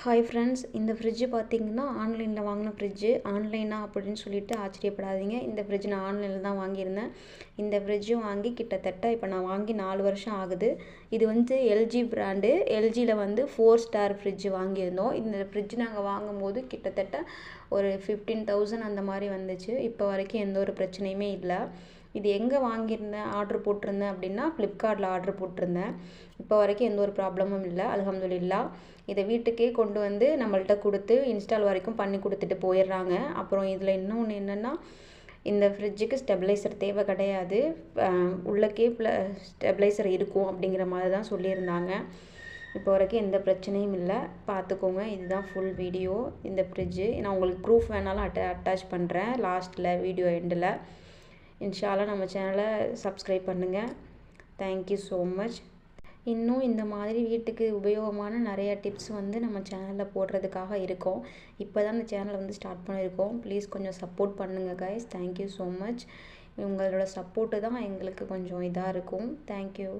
Hi friends, இந்த fridge பார்த்தீங்கன்னா ஆன்லைனில் வாங்கின ஃப்ரிட்ஜு. ஆன்லைனா அப்படின்னு சொல்லிட்டு ஆச்சரியப்படாதீங்க. இந்த ஃப்ரிட்ஜ் நான் ஆன்லைனில் தான் வாங்கியிருந்தேன். இந்த ஃப்ரிட்ஜும் வாங்கி கிட்டத்தட்ட இப்போ நான் வாங்கி 4 வருஷம் ஆகுது. இது வந்து எல்ஜி பிராண்டு. எல்ஜியில் வந்து 4 ஸ்டார் ஃப்ரிட்ஜ் வாங்கியிருந்தோம். இந்த ஃப்ரிட்ஜ் நாங்கள் வாங்கும்போது கிட்டத்தட்ட ஒரு 15,000 அந்த மாதிரி வந்துச்சு. இப்போ வரைக்கும் எந்த ஒரு பிரச்சனையுமே இல்லை. இது எங்கே வாங்கியிருந்தேன், ஆர்டர் போட்டிருந்தேன் அப்படின்னா ஃப்ளிப்கார்ட்டில் ஆர்டர் போட்டிருந்தேன். இப்போ வரைக்கும் எந்த ஒரு ப்ராப்ளமும் இல்லை, அல்ஹம்துலில்லாஹ். இதை வீட்டுக்கே கொண்டு வந்து நம்மள்கிட்ட கொடுத்து இன்ஸ்டால் வரைக்கும் பண்ணி கொடுத்துட்டு போயிடுறாங்க. அப்புறம் இதில் இன்னொன்று என்னென்னா, இந்த ஃப்ரிட்ஜுக்கு ஸ்டெபிளைசர் தேவை கிடையாது. உள்ளக்கே ஸ்டெபிளைசர் இருக்கும் அப்படிங்கிற மாதிரி தான் சொல்லியிருந்தாங்க. இப்போ வரைக்கும் எந்த பிரச்சனையும் இல்லை. பார்த்துக்கோங்க. இதுதான் ஃபுல் வீடியோ. இந்த ஃப்ரிட்ஜு நான் உங்களுக்கு ப்ரூஃப் வேணாலும் அட்டாச் பண்ணுறேன் லாஸ்ட்டில், வீடியோ எண்டில். இன்ஷா அல்லாஹ் நம்ம சேனலை சப்ஸ்கிரைப் பண்ணுங்கள். Thank you so much. இன்னும் இந்த மாதிரி வீட்டுக்கு உபயோகமான நிறைய டிப்ஸ் வந்து நம்ம சேனலில் போடுறதுக்காக இருக்கோம். இப்போ தான் இந்த சேனலை வந்து ஸ்டார்ட் பண்ணியிருக்கோம். ப்ளீஸ் கொஞ்சம் சப்போர்ட் பண்ணுங்கள் கைஸ். Thank you so much. உங்களோட சப்போர்ட்டு தான் எங்களுக்கு கொஞ்சம் இதாக இருக்கும். தேங்க்யூ.